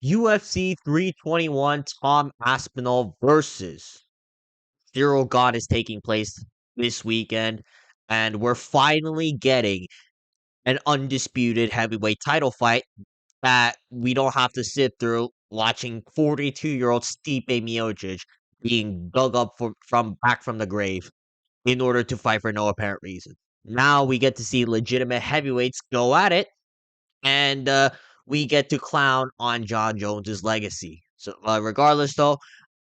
UFC 321 Tom Aspinall versus Ciryl Gane is taking place this weekend, and we're finally getting an undisputed heavyweight title fight that we don't have to sit through watching 42-year-old Stipe Miocic being dug up from back from the grave in order to fight for no apparent reason. Now we get to see legitimate heavyweights go at it, and we get to clown on John Jones's legacy. So, regardless, though,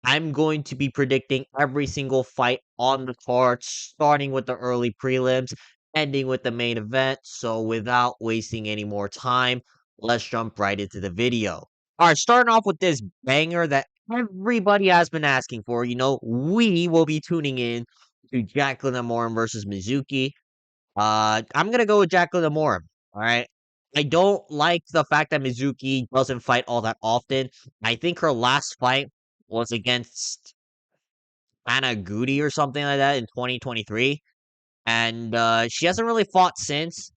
I'm going to be predicting every single fight on the card, starting with the early prelims, ending with the main event. So, without wasting any more time, let's jump right into the video. All right, starting off with this banger that everybody has been asking for. We will be tuning in to Jaqueline Amorim versus Mizuki. I'm gonna go with Jaqueline Amorim. All right. I don't like the fact that Mizuki doesn't fight all that often. I think her last fight was against Anna Goody or something like that in 2023, and she hasn't really fought since.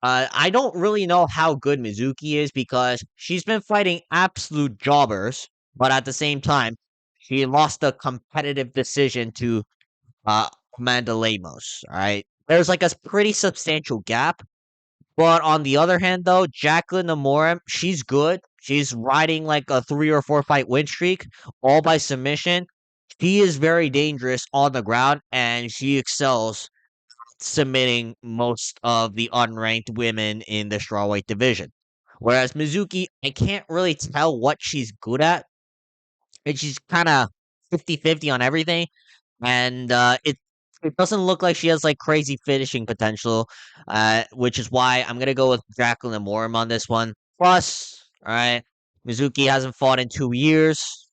I don't really know how good Mizuki is because she's been fighting absolute jobbers, but at the same time, she lost a competitive decision to uh, Amanda Lemos. All right, there's like a pretty substantial gap. But on the other hand, though, Jaqueline Amorim, she's good. She's riding like a 3 or 4 fight win streak, all by submission. She is very dangerous on the ground, and she excels submitting most of the unranked women in the strawweight division. Whereas Mizuki, I can't really tell what she's good at, and she's kind of 50-50 on everything. And it doesn't look like she has like crazy finishing potential, which is why I'm gonna go with Jacqueline Morim on this one. Plus, all right, Mizuki hasn't fought in 2 years.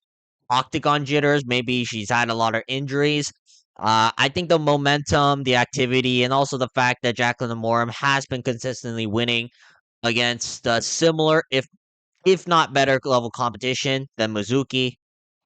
Octagon jitters. Maybe she's had a lot of injuries. I think the momentum, the activity, and also the fact that Jacqueline Morim has been consistently winning against similar, if not better level competition than Mizuki.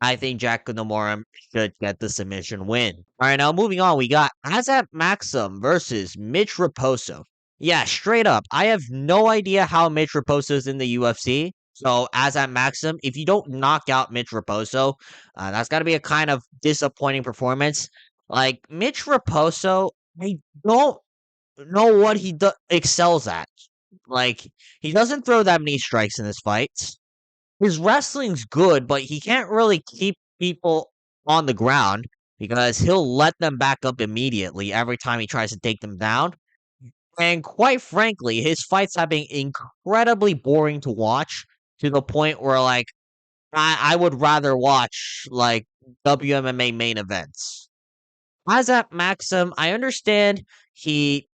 I think Jack Namorum should get the submission win. All right, now moving on, we got Azat Maksum versus Mitch Raposo. Yeah, straight up, I have no idea how Mitch Raposo is in the UFC. So Azat Maksum, if you don't knock out Mitch Raposo, that's got to be a kind of disappointing performance. Like Mitch Raposo, I don't know what he excels at. Like he doesn't throw that many strikes in his fights. His wrestling's good, but he can't really keep people on the ground because he'll let them back up immediately every time he tries to take them down. And quite frankly, his fights have been incredibly boring to watch to the point where, like, I would rather watch, like, WMMA main events. Azat Maxim, I understand he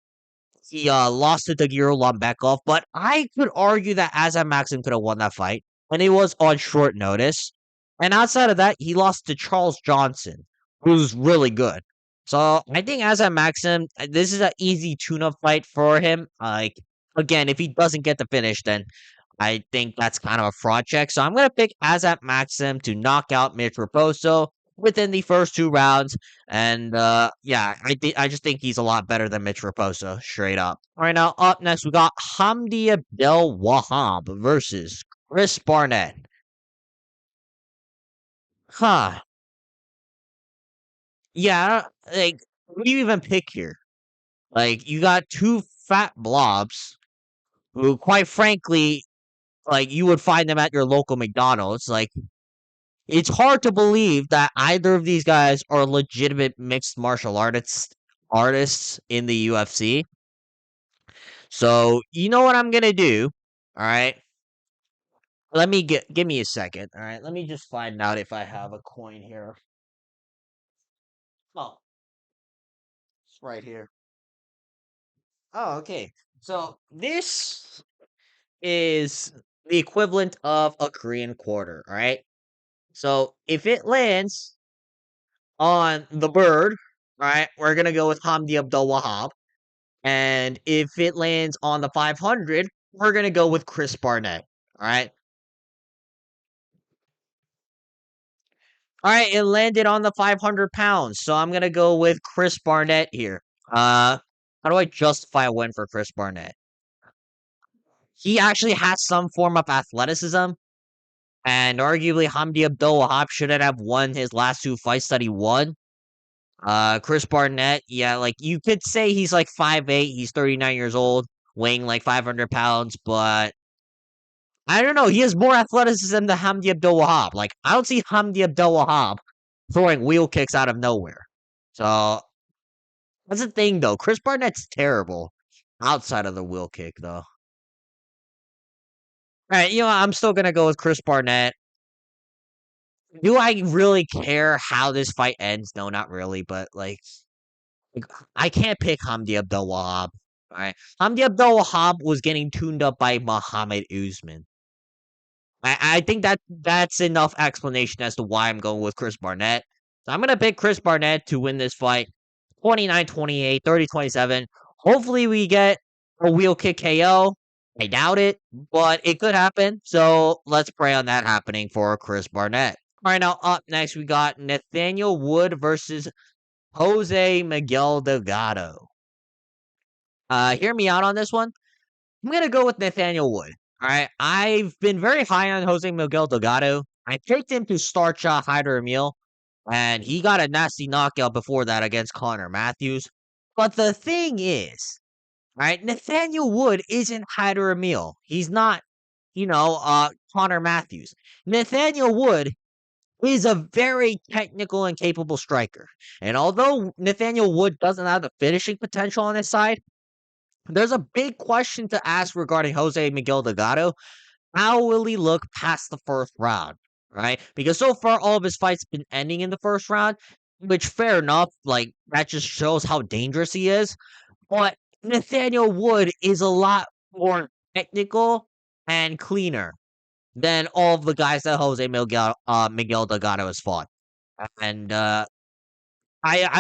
lost to Tagiro Lombekov, but I could argue that Azat Maxim could have won that fight, and it was on short notice. And outside of that, he lost to Charles Johnson, who's really good. So I think Azat Maxim, this is an easy tune-up fight for him. Like again, if he doesn't get the finish, then I think that's kind of a fraud check. So I'm gonna pick Azat Maxim to knock out Mitch Raposo within the first 2 rounds. And yeah, I just think he's a lot better than Mitch Raposo, straight up. All right, now up next we got Hamdy AbdelWahab versus Chris Barnett. Huh. Yeah, like who do you even pick here? Like you got two fat blobs who quite frankly, like you would find them at your local McDonald's. Like it's hard to believe that either of these guys are legitimate mixed martial artists in the UFC. So you know what I'm gonna do. All right. Give me a second. All right. Let me just find out if I have a coin here. Oh, it's right here. Oh, okay. So this is the equivalent of a Korean quarter. All right. So if it lands on the bird, all right, we're gonna go with Hamdi Abdul Wahab. And if it lands on the 500, we're gonna go with Chris Barnett. All right. All right, it landed on the 500 pounds, so I'm gonna go with Chris Barnett here. How do I justify a win for Chris Barnett? He actually has some form of athleticism, And arguably, Hamdy AbdelWahab shouldn't have won his last two fights that he won. Chris Barnett, yeah, like you could say he's like 5'8", he's 39 years old, weighing like 500 pounds, but I don't know. He has more athleticism than Hamdy AbdelWahab. Like, I don't see Hamdy AbdelWahab throwing wheel kicks out of nowhere. So that's the thing, though. Chris Barnett's terrible outside of the wheel kick, though. All right, I'm still gonna go with Chris Barnett. Do I really care how this fight ends? No, not really. But like, I can't pick Hamdy AbdelWahab. All right, Hamdy AbdelWahab was getting tuned up by Muhammad Usman. I think that's enough explanation as to why I'm going with Chris Barnett. So I'm gonna pick Chris Barnett to win this fight 29-28, 30-27. Hopefully we get a wheel kick KO. I doubt it, but it could happen. So let's pray on that happening for Chris Barnett. All right, now up next we got Nathaniel Wood versus Jose Miguel Delgado. Hear me out on this one. I'm gonna go with Nathaniel Wood. All right, I've been very high on Jose Miguel Delgado. I picked him to start Shah Hyder Emil, and he got a nasty knockout before that against Connor Matheus. But the thing is, all right, Nathaniel Wood isn't Hyder Emil. He's not, Connor Matheus. Nathaniel Wood is a very technical and capable striker. And although Nathaniel Wood doesn't have the finishing potential on his side, there's a big question to ask regarding Jose Miguel Delgado. How will he look past the first round? Right? Because so far all of his fights been ending in the first round, which fair enough, like that just shows how dangerous he is. But Nathaniel Wood is a lot more technical and cleaner than all of the guys that Jose Miguel Delgado has fought. And I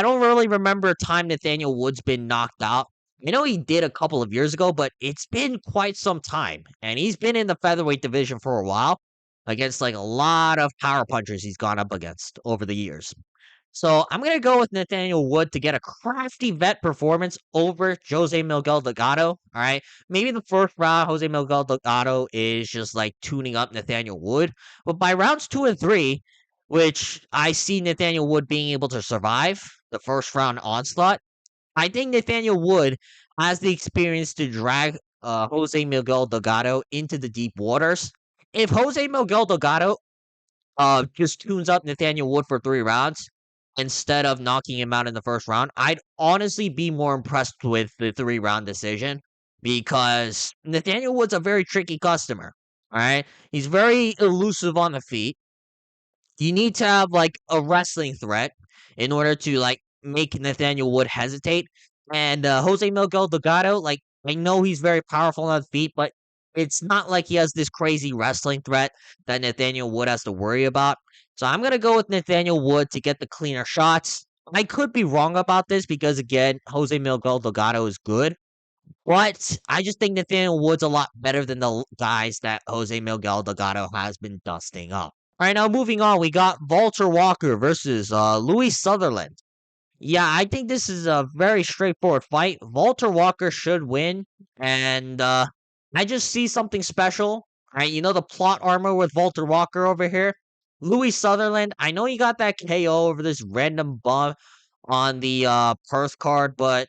don't really remember a time Nathaniel Wood's been knocked out. I know he did a couple of years ago, but it's been quite some time. And he's been in the featherweight division for a while against like a lot of power punchers he's gone up against over the years. So I'm gonna go with Nathaniel Wood to get a crafty vet performance over Jose Miguel Delgado. All right, maybe the first round Jose Miguel Delgado is just like tuning up Nathaniel Wood, but by rounds 2 and 3, which I see Nathaniel Wood being able to survive the first round onslaught, I think Nathaniel Wood has the experience to drag Jose Miguel Delgado into the deep waters. If Jose Miguel Delgado just tunes up Nathaniel Wood for 3 rounds instead of knocking him out in the first round, I'd honestly be more impressed with the 3-round decision because Nathaniel Wood's a very tricky customer. All right, he's very elusive on the feet. You need to have like a wrestling threat in order to like make Nathaniel Wood hesitate. And Jose Miguel Delgado, like I know he's very powerful on the feet, but it's not like he has this crazy wrestling threat that Nathaniel Wood has to worry about. So I'm gonna go with Nathaniel Wood to get the cleaner shots. I could be wrong about this because again, Jose Miguel Delgado is good, but I just think Nathaniel Wood's a lot better than the guys that Jose Miguel Delgado has been dusting up. All right, now moving on, we got Valter Walker versus Louie Southerland. Yeah, I think this is a very straightforward fight. Valter Walker should win, and I just see something special. Right, the plot armor with Valter Walker over here. Louie Southerland, I know he got that KO over this random bum on the Perth card, but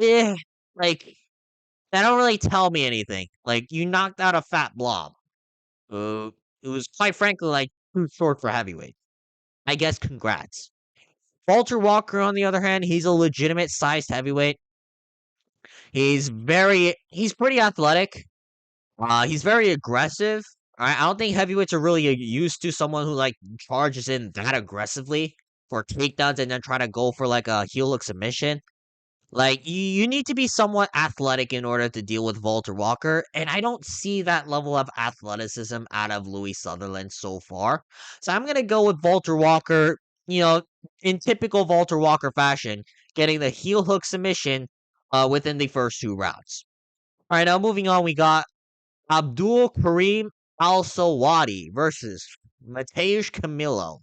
eh, like that don't really tell me anything. Like you knocked out a fat blob. Uh, it was quite frankly like too short for heavyweight. I guess congrats. Walter Walker, on the other hand, he's a legitimate sized heavyweight. He's pretty athletic. He's very aggressive. I don't think heavyweights are really used to someone who like charges in that aggressively for takedowns and then try to go for like a heel hook submission. Like you need to be somewhat athletic in order to deal with Walter Walker, and I don't see that level of athleticism out of Louie Southerland so far. So I'm gonna go with Walter Walker, in typical Walter Walker fashion, getting the heel hook submission within the first 2 rounds. All right, now moving on, we got Abdul Kareem Al-Selwady versus Mateuz Camilo.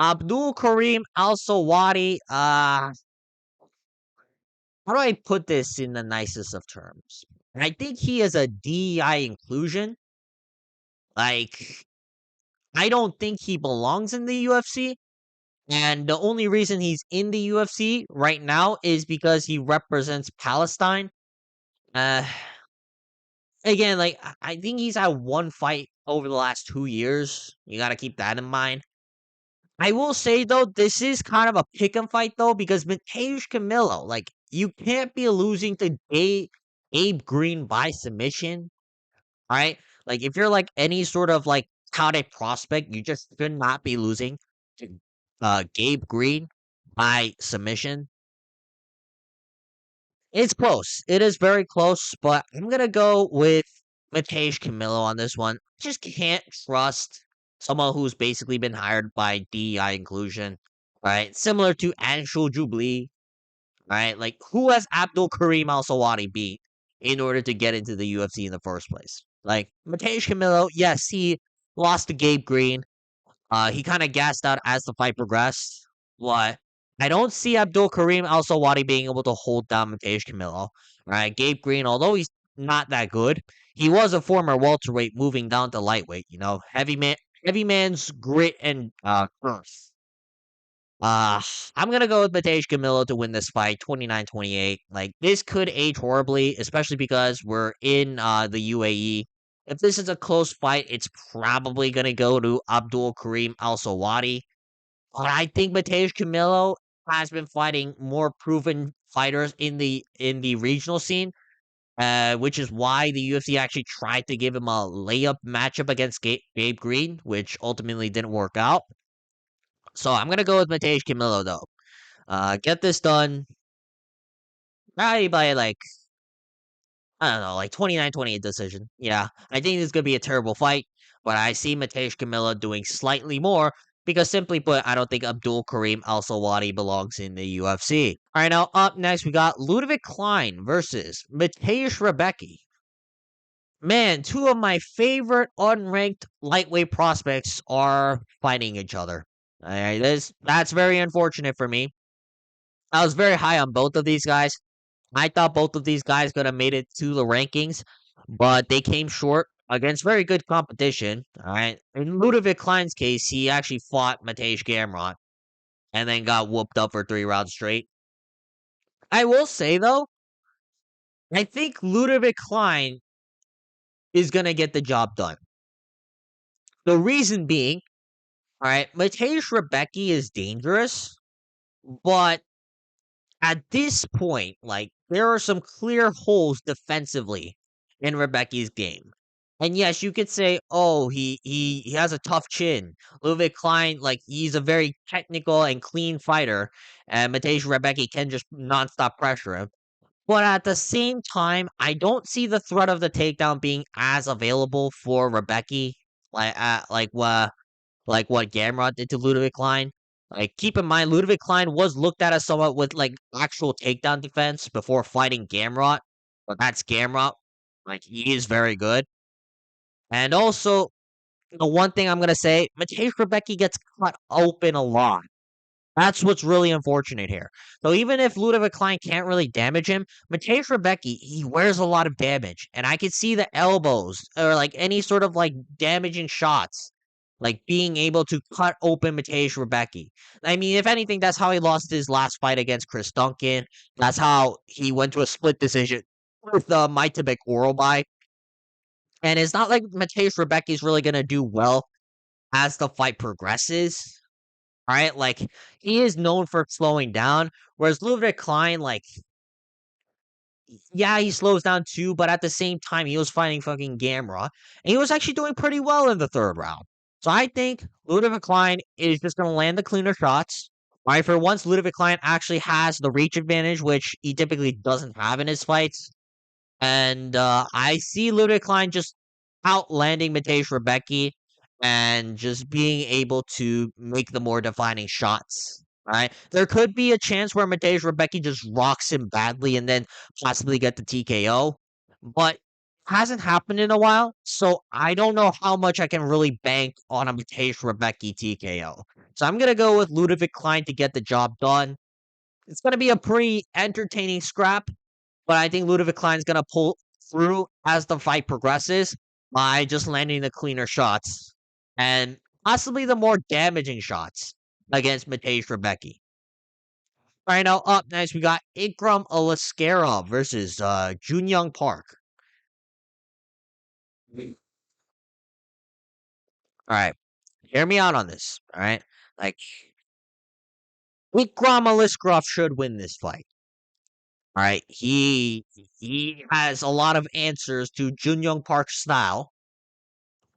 Abdul Kareem Al-Selwady, how do I put this in the nicest of terms? I think he is a DEI inclusion. Like, I don't think he belongs in the UFC. And the only reason he's in the UFC right now is because he represents Palestine. Uh, Again, like I think he's had one fight over the last 2 years. You got to keep that in mind. I will say though, this is kind of a pick 'em fight though because Mateus Camilo, like you can't be losing to Abe Green by submission, right? Like if you're like any sort of like touted prospect, you just should not be losing to Gabe Green by submission. It's close. It is very close, but I'm gonna go with Mateus Camilo on this one. Just can't trust someone who's basically been hired by DEI inclusion, right? Similar to Anshul Jubilee, right? Like who has Abdul Kareem Al-Selwady beat in order to get into the UFC in the first place? Like Mateus Camilo, yes, he lost to Gabe Green. He kind of gassed out as the fight progressed. What? I don't see Abdul Kareem Al Sawadi being able to hold down Mateus Camilo. Right? Gabe Green, although he's not that good, he was a former welterweight moving down to lightweight. You know, heavy man's grit and girth. Uh, I'm gonna go with Mateus Camilo to win this fight, 29-28. Like this could age horribly, especially because we're in the UAE. If this is a close fight, it's probably gonna go to Abdul Kareem Al Sawadi. But I think Matheus Camilo has been fighting more proven fighters in the regional scene, which is why the UFC actually tried to give him a layup matchup against Gabe Green, which ultimately didn't work out. So I'm gonna go with Matheus Camilo though. Get this done probably by like I don't know, like 29-28 decision. Yeah, I think this is gonna be a terrible fight, but I see Mateus Camilo doing slightly more because simply put, I don't think Abdul Kareem Al Sawadi belongs in the UFC. All right, now up next we got Ludovit Klein versus Mateusz Rebecki. Man, two of my favorite unranked lightweight prospects are fighting each other. All right, that's very unfortunate for me. I was very high on both of these guys. I thought both of these guys could have made it to the rankings, but they came short against very good competition. All right. In Ludovit Klein's case, he actually fought Matej Gamrot and then got whooped up for 3 rounds straight. I will say though, I think Ludovit Klein is gonna get the job done. The reason being, all right, Matej Rebecki is dangerous, but at this point, like there are some clear holes defensively in Rebecki's game. And yes, you could say, oh, he has a tough chin. Ludwig Klein, like he's a very technical and clean fighter, and Mateusz Rebecki can just nonstop pressure him. But at the same time, I don't see the threat of the takedown being as available for Rebecki, like what Gamrot did to Ludwig Klein. Like, keep in mind, Ludwig Klein was looked at as someone with like actual takedown defense before fighting Gamrot, but that's Gamrot. Like, he is very good. And also, the one thing I'm gonna say, Mateusz Rebecki gets cut open a lot. That's what's really unfortunate here. So even if Ludovit Klein can't really damage him, Mateusz Rebecki, he wears a lot of damage. And I could see the elbows or like any sort of like damaging shots. Like being able to cut open Mateusz Rebecki. I mean, if anything, that's how he lost his last fight against Chris Duncan. That's how he went to a split decision with the Mytabek oral bye. And it's not like Mateusz Rebecki is really gonna do well as the fight progresses. Right? Like he is known for slowing down, whereas Ludwig Klein, like, yeah, he slows down too, but at the same time, he was fighting fucking Gamera, and he was actually doing pretty well in the third round. So I think Ludwig Klein is just going to land the cleaner shots. Right? For once, Ludwig Klein actually has the reach advantage, which he typically doesn't have in his fights. And I see Ludwig Klein just outlanding Mateusz Rebecki and just being able to make the more defining shots. Right? There could be a chance where Mateusz Rebecki just rocks him badly and then possibly get the TKO, but hasn't happened in a while, so I don't know how much I can really bank on a Mateusz Rebecki TKO. So I'm gonna go with Ludwig Klein to get the job done. It's gonna be a pretty entertaining scrap, but I think Ludwig Klein's gonna pull through as the fight progresses by just landing the cleaner shots and possibly the more damaging shots against Mateuz Rebecki. All right, now up next we got Ikram Aliskaroev versus Junyong Park. All right, hear me out on this. All right, like Ikram Aliskaroev should win this fight. All right, he has a lot of answers to Junyong Park's style,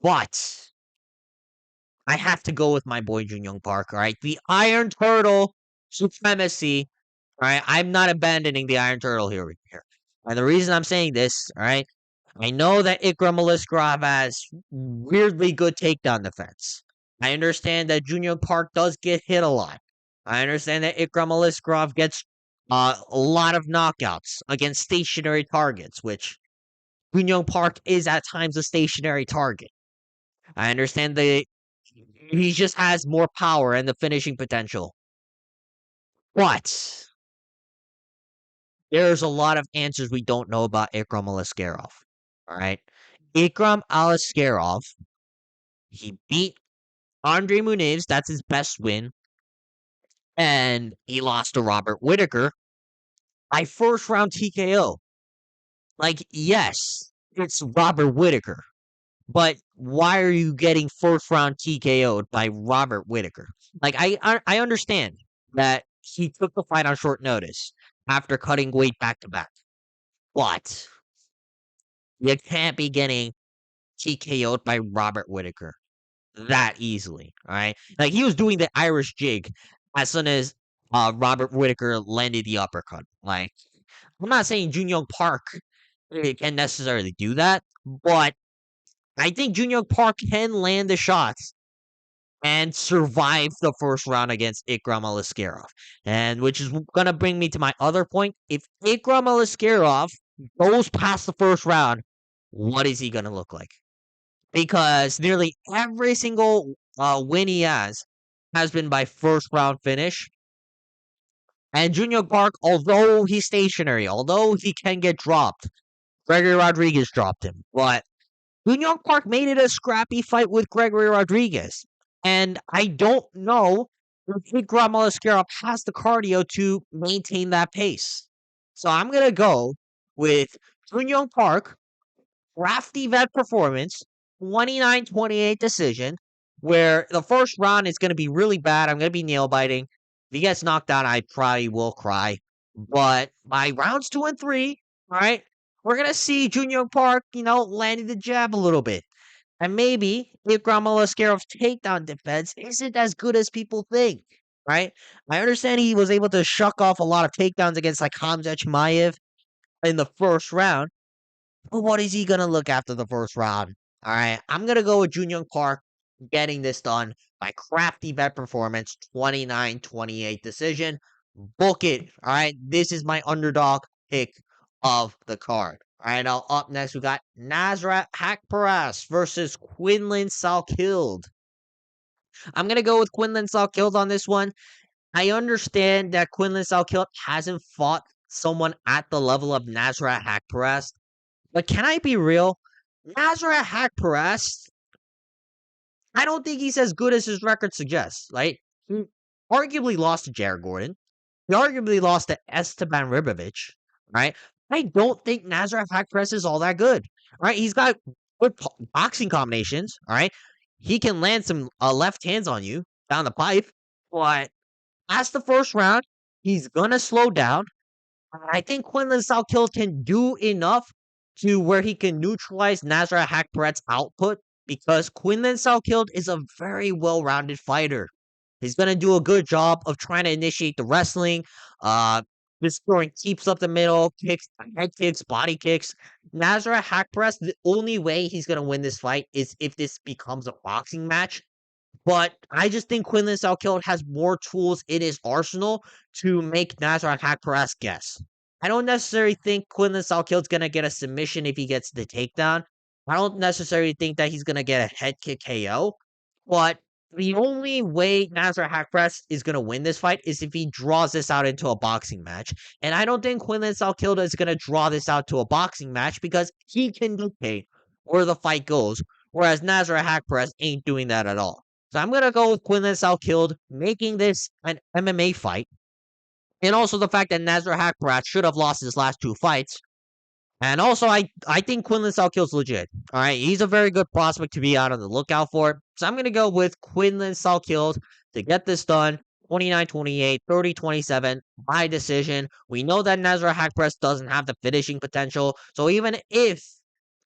but I have to go with my boy Junyong Park. All right, the Iron Turtle supremacy. All right, I'm not abandoning the Iron Turtle here. And the reason I'm saying this, all right, I know that Ikram Aliskaroev has weirdly good takedown defense. I understand that Junyong Park does get hit a lot. I understand that Ikram Aliskaroev gets a lot of knockouts against stationary targets, which Junyong Park is at times a stationary target. I understand that he just has more power and the finishing potential. But there's a lot of answers we don't know about Ikram Aliskaroev. All right. Ikram Aliskaroev, he beat Andre Muniz. That's his best win. And he lost to Robert Whitaker by first round TKO. Like, yes, it's Robert Whitaker. But why are you getting first round TKO'd by Robert Whitaker? Like, I understand that he took the fight on short notice after cutting weight back to back. But you can't be getting TKO'd by Robert Whitaker that easily. All right. Like he was doing the Irish jig as soon as Robert Whitaker landed the uppercut. Like, I'm not saying Junyong Park can necessarily do that, but I think Junyong Park can land the shots and survive the first round against Ikram Aliskaroev. And which is gonna bring me to my other point. If Ikram Aliskaroev goes past the first round, what is he gonna look like? Because nearly every single win he has been by first round finish. And Junior Park, although he's stationary, although he can get dropped, Gregory Rodriguez dropped him. But Junior Park made it a scrappy fight with Gregory Rodriguez. And I don't know if Ikram Aliskaroev has the cardio to maintain that pace. So I'm going to go with Junior Park, crafty vet performance, 29-28 decision, where the first round is going to be really bad. I'm going to be nail biting. If he gets knocked out, I probably will cry. But by rounds 2 and 3, all right, we're going to see Junior Park, landing the jab a little bit. And maybe Ikram Aliskarov's takedown defense isn't as good as people think, right? I understand he was able to shuck off a lot of takedowns against like Hamza Chimaev in the first round. But what is he going to look after the first round? All right, I'm going to go with Junyong Park getting this done by crafty vet performance, 29-28 decision. Book it. All right, this is my underdog pick of the card. All right, now up next, we got Nasrat Haqparast versus Quinlan Salkhild. I'm going to go with Quinlan Salkhild on this one. I understand that Quinlan Salkhild hasn't fought someone at the level of Nasrat Haqparast. But can I be real? Nasrat Haqparast, I don't think he's as good as his record suggests. Right? He arguably lost to Jared Gordon. He arguably lost to Esteban Ribovic. Right? I don't think Nasrat Haqparast is all that good. Right? He's got good boxing combinations. All right? He can land some left hands on you down the pipe. But as the first round, he's gonna slow down. I think Quinlan Salkhild can do enough to where he can neutralize Nasrat Haqparast's output because Quinlan Salkhild is a very well-rounded fighter. He's going to do a good job of trying to initiate the wrestling, just throwing keeps up the middle, kicks, head kicks, body kicks. Nasrat Haqparast, the only way he's going to win this fight is if this becomes a boxing match. But I just think Quinlan Salkhild has more tools in his arsenal to make Nasrat Haqparast guess. I don't necessarily think Quinlan Salkhild's going to get a submission if he gets the takedown. I don't necessarily think that he's going to get a head kick KO. But the only way Nasrat Haqparast is going to win this fight is if he draws this out into a boxing match. And I don't think Quinlan Salkilda is going to draw this out to a boxing match because he can dictate where the fight goes, whereas Nasrat Haqparast ain't doing that at all. So I'm going to go with Quinlan Salkilda making this an MMA fight. And also the fact that Nasrat Haqparast should have lost his last 2 fights. And also, I think Quinlan Salkild's legit. All right, he's a very good prospect to be out on the lookout for. So I'm going to go with Quinlan Salkild to get this done. 29-28, 30-27, by decision. We know that Nasrat Haqparast doesn't have the finishing potential. So even if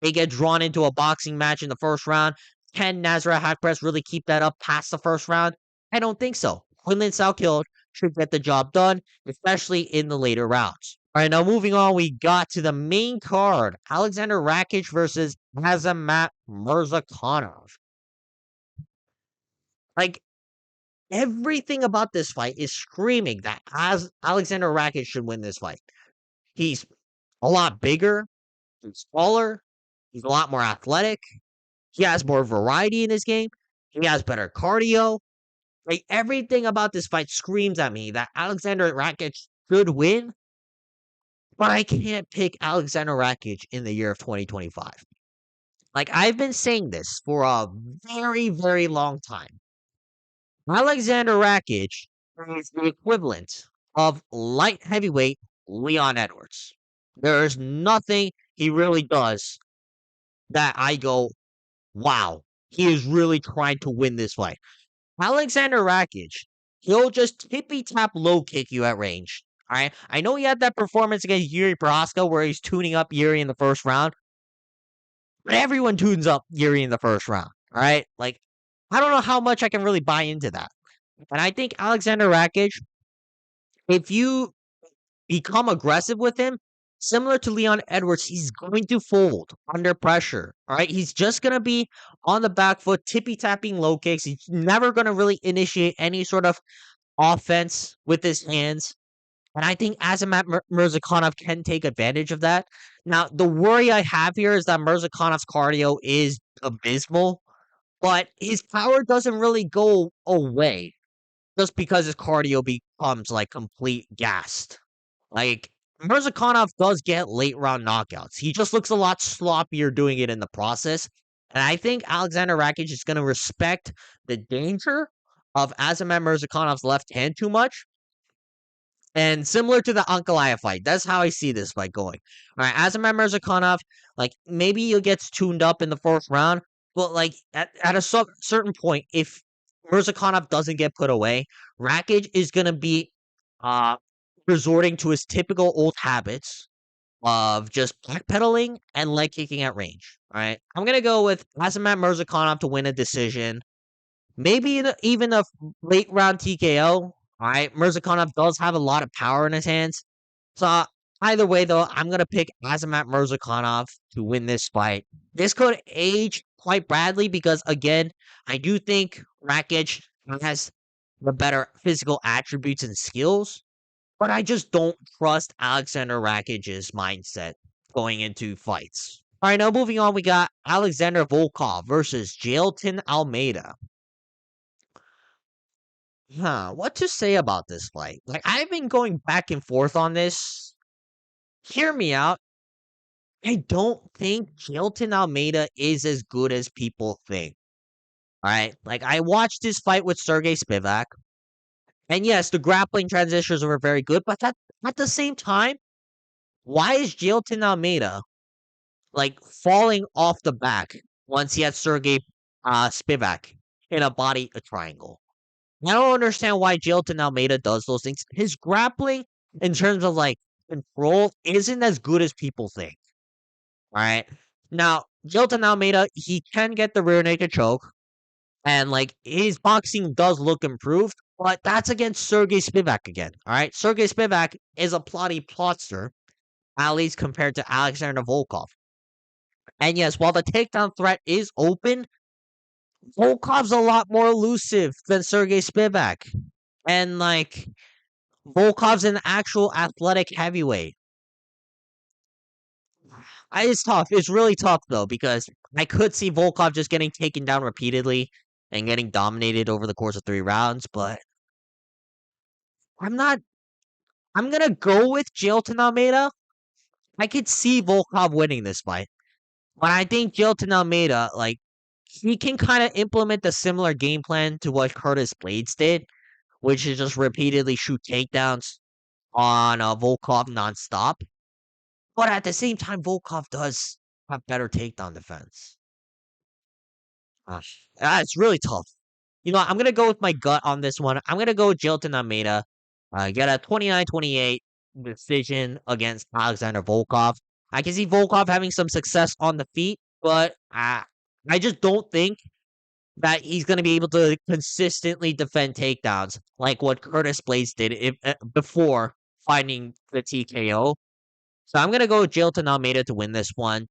they get drawn into a boxing match in the first round, can Nasrat Haqparast really keep that up past the first round? I don't think so. Quinlan Salkild should get the job done, especially in the later rounds. All right, now moving on, we got to the main card. Alexander Rakic versus Azamat Murzakanov. Like, everything about this fight is screaming that Alexander Rakic should win this fight. He's a lot bigger, he's taller, he's a lot more athletic, he has more variety in his game, he has better cardio. Like, everything about this fight screams at me that Alexander Rakic should win, but I can't pick Alexander Rakic in the year of 2025. Like, I've been saying this for a very, very long time. Alexander Rakic is the equivalent of light heavyweight Leon Edwards. There is nothing he really does that I go, wow, he is really trying to win this fight. Alexander Rakic, he'll just tippy tap low kick you at range. All right. I know he had that performance against Yuri Prohaska where he's tuning up Yuri in the first round, but everyone tunes up Yuri in the first round. All right. Like, I don't know how much I can really buy into that. And I think Alexander Rakic, if you become aggressive with him, similar to Leon Edwards, he's going to fold under pressure. All right. He's just going to be on the back foot, tippy tapping low kicks. He's never going to really initiate any sort of offense with his hands. And I think Azamat Murzakanov can take advantage of that. Now, the worry I have here is that Murzakonov's cardio is abysmal, but his power doesn't really go away just because his cardio becomes like complete gassed. Like, Murzakanov does get late round knockouts. He just looks a lot sloppier doing it in the process. And I think Alexander Rakic is going to respect the danger of Azamat Murzakonov's left hand too much. And similar to the Ankalaev fight, that's how I see this fight going. All right, Azamat Murzakanov, like, maybe he gets tuned up in the first round, but like at a certain point, if Murzakanov doesn't get put away, Rakic is gonna be resorting to his typical old habits of just backpedaling and leg kicking at range. All right, I'm gonna go with Azamat Murzakanov to win a decision, maybe even a late round TKO. All right, Murzakanov does have a lot of power in his hands. So either way, though, I'm gonna pick Azamat Murzakanov to win this fight. This could age quite badly because, again, I do think Rakic has the better physical attributes and skills, but I just don't trust Alexander Rakic's mindset going into fights. All right, now moving on, we got Alexander Volkov versus Jailton Almeida. What to say about this fight? Like, I've been going back and forth on this. Hear me out. I don't think Jailton Almeida is as good as people think. Alright? Like, I watched this fight with Sergey Spivak. And yes, the grappling transitions were very good, but at the same time, why is Jailton Almeida, like, falling off the back once he had Sergey Spivak in a triangle? I don't understand why Jailton Almeida does those things. His grappling, in terms of like control, isn't as good as people think. All right. Now, Jailton Almeida, he can get the rear naked choke, and like his boxing does look improved, but that's against Sergey Spivak again. All right. Sergey Spivak is a plotty plotster, at least compared to Alexander Volkov. And yes, while the takedown threat is open, Volkov's a lot more elusive than Sergey Spivak. And, like, Volkov's an actual athletic heavyweight. It's tough. It's really tough, though, because I could see Volkov just getting taken down repeatedly. and getting dominated over the course of 3 rounds, but I'm not. I'm gonna go with Jailton Almeida. I could see Volkov winning this fight, but I think Jailton Almeida, like, he can kind of implement a similar game plan to what Curtis Blades did, which is just repeatedly shoot takedowns on Volkov nonstop. But at the same time, Volkov does have better takedown defense. It's really tough. You know, I'm gonna go with my gut on this one. I'm gonna go with Jailton Almeida. Get a 29-28 decision against Alexander Volkov. I can see Volkov having some success on the feet, but I just don't think that he's going to be able to consistently defend takedowns like what Curtis Blades did before finding the TKO. So I'm going to go with Jailton Almeida to win this one.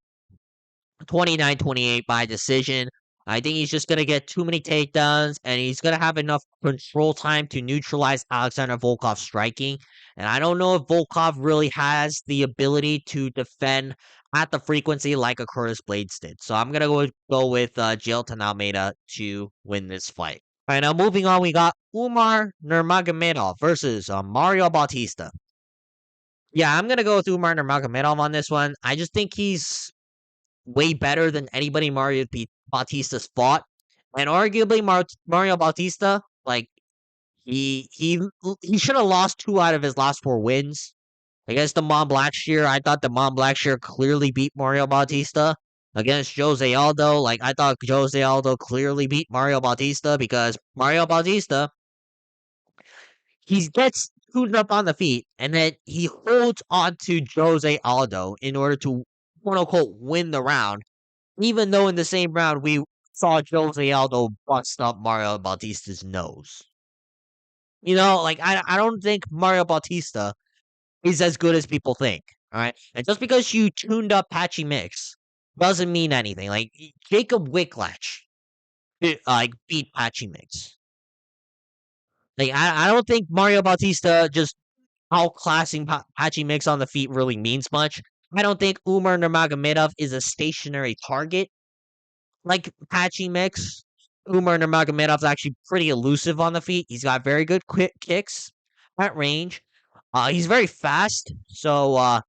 29-28 by decision. I think he's just going to get too many takedowns, and he's going to have enough control time to neutralize Alexander Volkov's striking. And I don't know if Volkov really has the ability to defend at the frequency like a Curtis Blades did. So I'm going to go with Jailton Almeida to win this fight. All right, now moving on, we got Umar Nurmagomedov versus Mario Bautista. Yeah, I'm going to go with Umar Nurmagomedov on this one. I just think he's way better than anybody Mario Bautista's fought, and arguably Mario Bautista, like he should have lost 2 out of his last 4 wins against the Mont Blackshear. I thought the Mont Blackshear clearly beat Mario Bautista. Against Jose Aldo, like I thought Jose Aldo clearly beat Mario Bautista because Mario Bautista he gets tuned up on the feet and then he holds on to Jose Aldo in order to quote unquote win the round. Even though in the same round we saw Jose Aldo bust up Mario Bautista's nose. You know, like I don't think Mario Bautista is as good as people think. All right, and just because you tuned up Patchy Mix doesn't mean anything. Like Jacob Wicklach, like beat Patchy Mix. Like I don't think Mario Bautista just outclassing Patchy Mix on the feet really means much. I don't think Umar Nurmagomedov is a stationary target like Patchy Mix. Umar Nurmagomedov's actually pretty elusive on the feet. He's got very good quick kicks at range. He's very fast, so I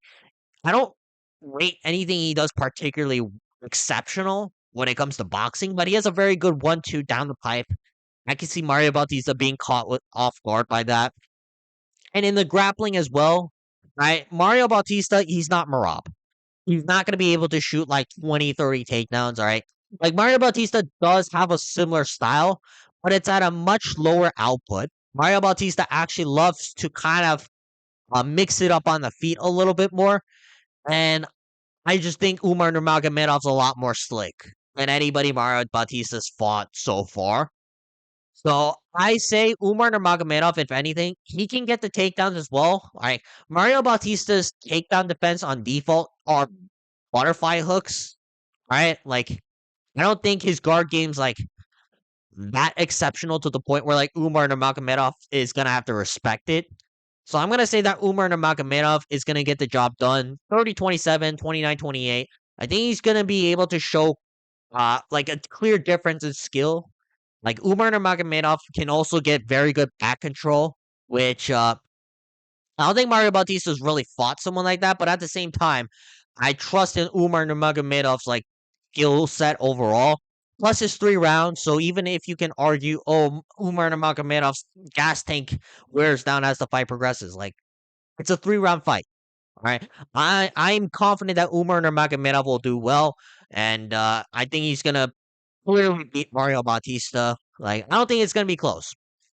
don't rate anything he does particularly exceptional when it comes to boxing, but he has a very good 1-2 down the pipe. I can see Mario Bautista being caught off guard by that. And in the grappling as well, right? Mario Bautista, he's not Marab. He's not going to be able to shoot like 20, 30 takedowns, all right? Like Mario Bautista does have a similar style, but it's at a much lower output. Mario Bautista actually loves to kind of mix it up on the feet a little bit more. And I just think Umar Nurmagomedov's a lot more slick than anybody Mario Bautista's fought so far. So I say Umar Nurmagomedov, if anything, he can get the takedowns as well. All right. Mario Bautista's takedown defense on default are butterfly hooks. All right. Like, I don't think his guard game's like that exceptional to the point where like Umar Nurmagomedov is gonna have to respect it. So I'm gonna say that Umar Nurmagomedov is gonna get the job done. 30-27, 29-28. I think he's gonna be able to show like a clear difference in skill. Like Umar Nurmagomedov can also get very good back control, which I don't think Mario Bautista's really fought someone like that, but at the same time, I trust in Umar Nurmagomedov's like skill set overall. Plus his 3 rounds, so even if you can argue, oh, Umar Nurmagomedov's gas tank wears down as the fight progresses, like it's a 3 round fight. All right, I'm confident that Umar Nurmagomedov will do well, and I think he's gonna clearly beat Mario Bautista. Like I don't think it's gonna be close.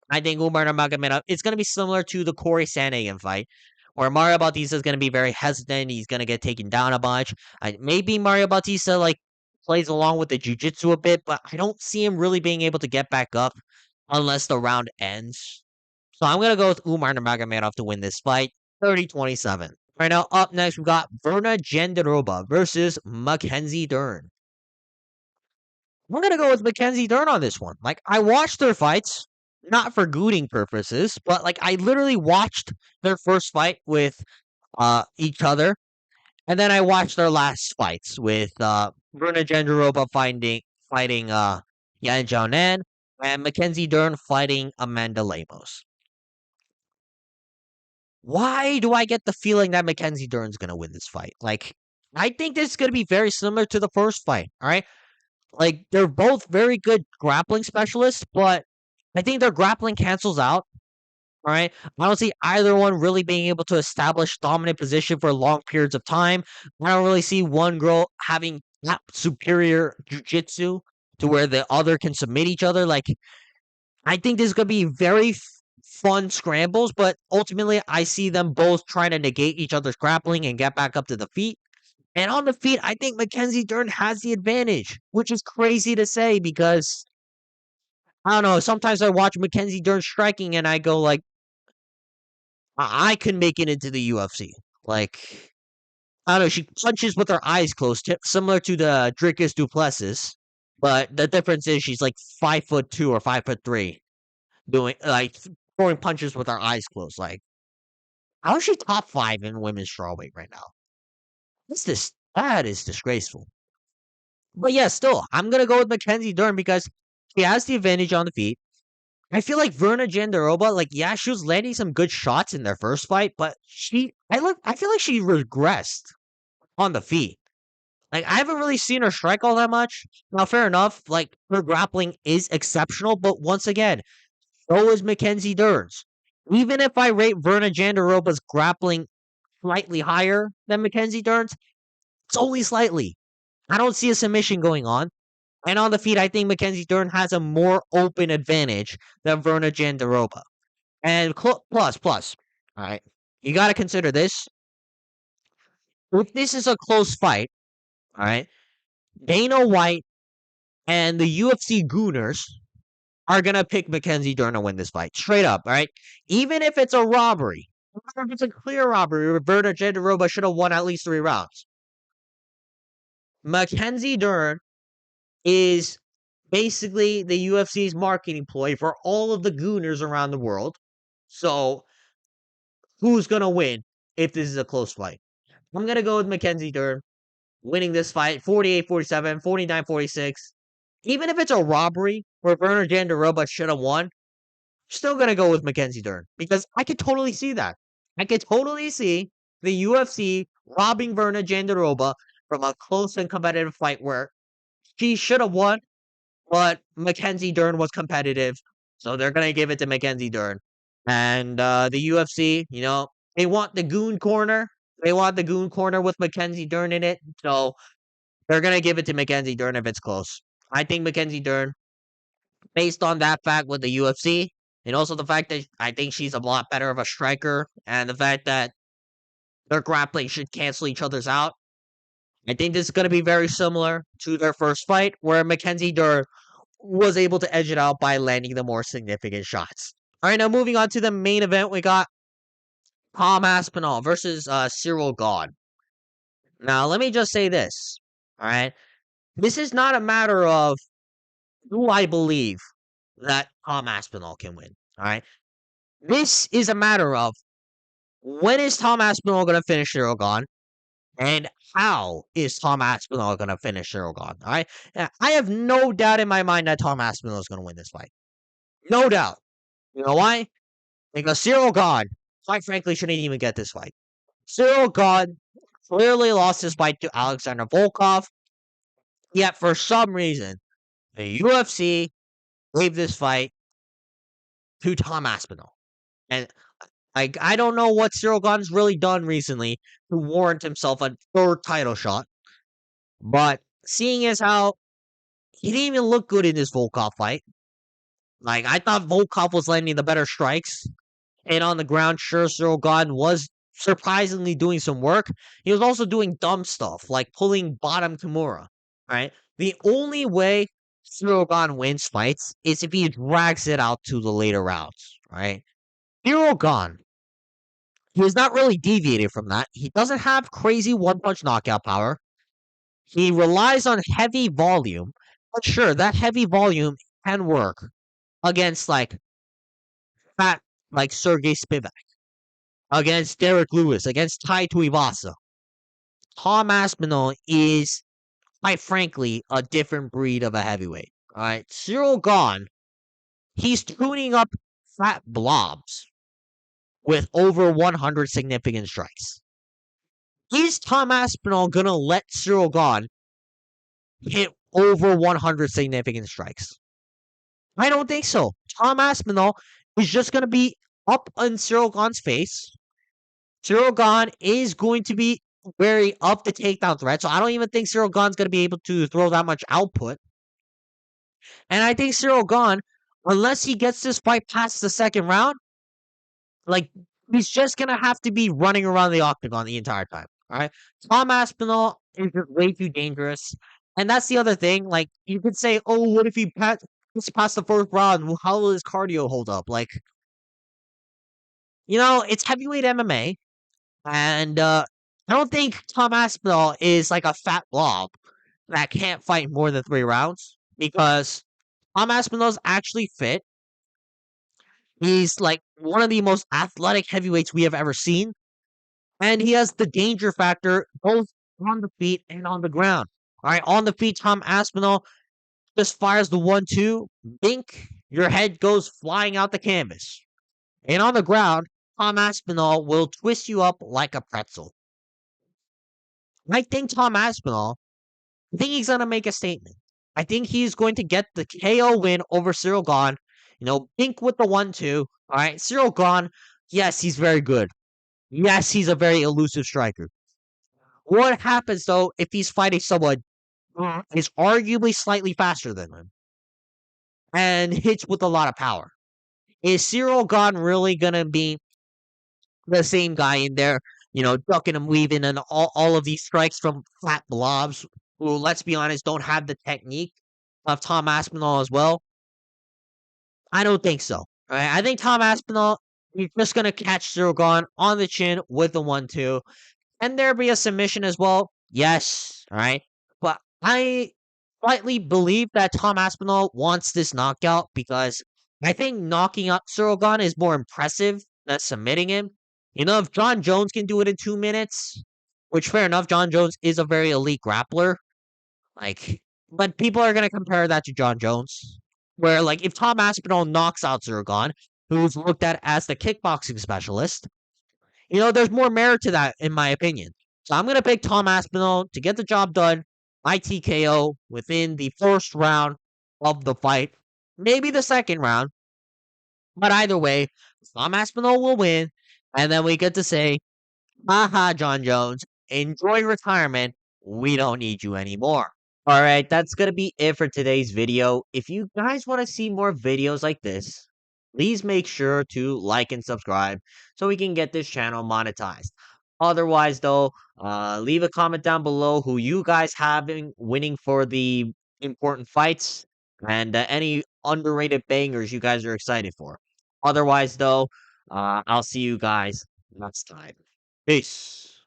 I think Umar Nurmagomedov, it's going to be similar to the Corey Sandhagen fight, where Mario Bautista is going to be very hesitant. He's going to get taken down a bunch. Maybe Mario Bautista like plays along with the jiu-jitsu a bit, but I don't see him really being able to get back up unless the round ends. So I'm going to go with Umar Nurmagomedov to win this fight, 30-27. Right now, up next, we've got Verna Jandiroba versus Mackenzie Dern. We're going to go with Mackenzie Dern on this one. Like, I watched their fights not for gooting purposes, but like I literally watched their first fight with each other, and then I watched their last fights with Bruna Jandiroba fighting Yan Jiaonan, and Mackenzie Dern fighting Amanda Lemos. Why do I get the feeling that Mackenzie Dern's gonna win this fight? Like, I think this is gonna be very similar to the first fight. All right, like they're both very good grappling specialists, but I think their grappling cancels out. All right, I don't see either one really being able to establish dominant position for long periods of time. I don't really see one girl having that superior jujitsu to where the other can submit each other. Like, I think this is going to be very fun scrambles, but ultimately, I see them both trying to negate each other's grappling and get back up to the feet. And on the feet, I think Mackenzie Dern has the advantage, which is crazy to say because I don't know. Sometimes I watch Mackenzie Dern striking and I go like, I can make it into the UFC. Like, I don't know. She punches with her eyes closed, similar to the Dricus Duplessis. But the difference is she's like 5'2" or 5'3", doing like throwing punches with her eyes closed. Like, how is she top 5 in women's strawweight right now? That is disgraceful. But yeah, still, I'm gonna go with Mackenzie Dern because she has the advantage on the feet. I feel like Verna Jandiroba, like, yeah, she was landing some good shots in their first fight, but I feel like she regressed on the feet. Like, I haven't really seen her strike all that much. Now, fair enough, like, her grappling is exceptional, but once again, so is Mackenzie Dern's. Even if I rate Verna Jandiroba's grappling slightly higher than Mackenzie Dern's, it's only slightly. I don't see a submission going on. And on the feet, I think Mackenzie Dern has a more open advantage than Verna Jandiroba. And plus, all right, you got to consider this. If this is a close fight, all right, Dana White and the UFC Gooners are going to pick Mackenzie Dern to win this fight. Straight up, all right? Even if it's a robbery, even if it's a clear robbery where Verna Jandiroba should have won at least 3 rounds, Mackenzie Dern is basically the UFC's marketing ploy for all of the Gooners around the world. So, who's going to win if this is a close fight? I'm going to go with Mackenzie Dern winning this fight 48-47, 49-46. Even if it's a robbery where Verna Jandiroba should have won, I'm still going to go with Mackenzie Dern because I could totally see that. I could totally see the UFC robbing Verna Jandiroba from a close and competitive fight where she should have won, but Mackenzie Dern was competitive, so they're gonna give it to Mackenzie Dern. And the UFC, they want the goon corner. They want the goon corner with Mackenzie Dern in it, so they're gonna give it to Mackenzie Dern if it's close. I think Mackenzie Dern, based on that fact with the UFC, and also the fact that I think she's a lot better of a striker, and the fact that their grappling should cancel each other's out. I think this is going to be very similar to their first fight, where Mackenzie Dern was able to edge it out by landing the more significant shots. All right, now moving on to the main event, we got Tom Aspinall versus Ciryl Gane. Now, let me just say this. All right, this is not a matter of do I believe that Tom Aspinall can win. All right, this is a matter of when is Tom Aspinall going to finish Ciryl Gane, and how is Tom Aspinall going to finish Ciryl Gane? All right, I have no doubt in my mind that Tom Aspinall is going to win this fight. No doubt. You know why? Because Ciryl Gane, quite frankly, shouldn't even get this fight. Ciryl Gane clearly lost his fight to Alexander Volkov, yet for some reason, the UFC gave this fight to Tom Aspinall. And I don't know what Ciryl Gane's really done recently to warrant himself a 3rd title shot, but seeing as how he didn't even look good in this Volkov fight, like, I thought Volkov was landing the better strikes. And on the ground, sure, Ciryl Gane was surprisingly doing some work. He was also doing dumb stuff, like pulling bottom Kimura. Right? The only way Ciryl Gane wins fights is if he drags it out to the later rounds. Right? Ciryl Gane, he is not really deviated from that. He doesn't have crazy one-punch knockout power. He relies on heavy volume. But sure, that heavy volume can work against, like, fat, like Sergey Spivak, against Derek Lewis, against Tai Tuivasa. Tom Aspinall is, quite frankly, a different breed of a heavyweight. All right, Ciryl Gane He's tuning up fat blobs with over 100 significant strikes. Is Tom Aspinall gonna let Ciryl Gane hit over 100 significant strikes? I don't think so. Tom Aspinall is just gonna be up on Ciryl Gane's face. Ciryl Gane is going to be very up the takedown threat, so I don't even think Ciryl Gane's gonna be able to throw that much output. And I think Ciryl Gane, unless he gets this fight past the second round, like he's just gonna have to be running around the octagon the entire time. All right, Tom Aspinall is just way too dangerous, and that's the other thing. Like you could say, oh, what if he gets past the first round? How will his cardio hold up? Like it's heavyweight MMA, and I don't think Tom Aspinall is like a fat blob that can't fight more than 3 rounds because Tom Aspinall's actually fit. He's like one of the most athletic heavyweights we have ever seen. And he has the danger factor both on the feet and on the ground. All right, on the feet, Tom Aspinall just fires the 1-2. Bink, your head goes flying out the canvas. And on the ground, Tom Aspinall will twist you up like a pretzel. I think Tom Aspinall, I think he's going to make a statement. I think he's going to get the KO win over Ciryl Gane. Bink with the 1-2. All right, Ciryl Gane, yes, he's very good. Yes, he's a very elusive striker. What happens though if he's fighting someone who is arguably slightly faster than him and hits with a lot of power? Is Ciryl Gane really gonna be the same guy in there, ducking and weaving and all of these strikes from flat blobs who, let's be honest, don't have the technique of Tom Aspinall as well? I don't think so. Right? I think Tom Aspinall is just gonna catch Ciryl Gane on the chin with the 1-2. Can there be a submission as well? Yes. All right. But I slightly believe that Tom Aspinall wants this knockout because I think knocking out Ciryl Gane is more impressive than submitting him. If John Jones can do it in 2 minutes, which fair enough, John Jones is a very elite grappler. But people are gonna compare that to John Jones. Where if Tom Aspinall knocks out Ciryl Gane, who's looked at as the kickboxing specialist, there's more merit to that, in my opinion. So I'm going to pick Tom Aspinall to get the job done by TKO within the first round of the fight. Maybe the second round. But either way, Tom Aspinall will win. And then we get to say, haha, John Jones, enjoy retirement. We don't need you anymore. All right, that's going to be it for today's video. If you guys want to see more videos like this, please make sure to like and subscribe so we can get this channel monetized. Otherwise, though, leave a comment down below who you guys have winning for the important fights and any underrated bangers you guys are excited for. Otherwise, though, I'll see you guys next time. Peace.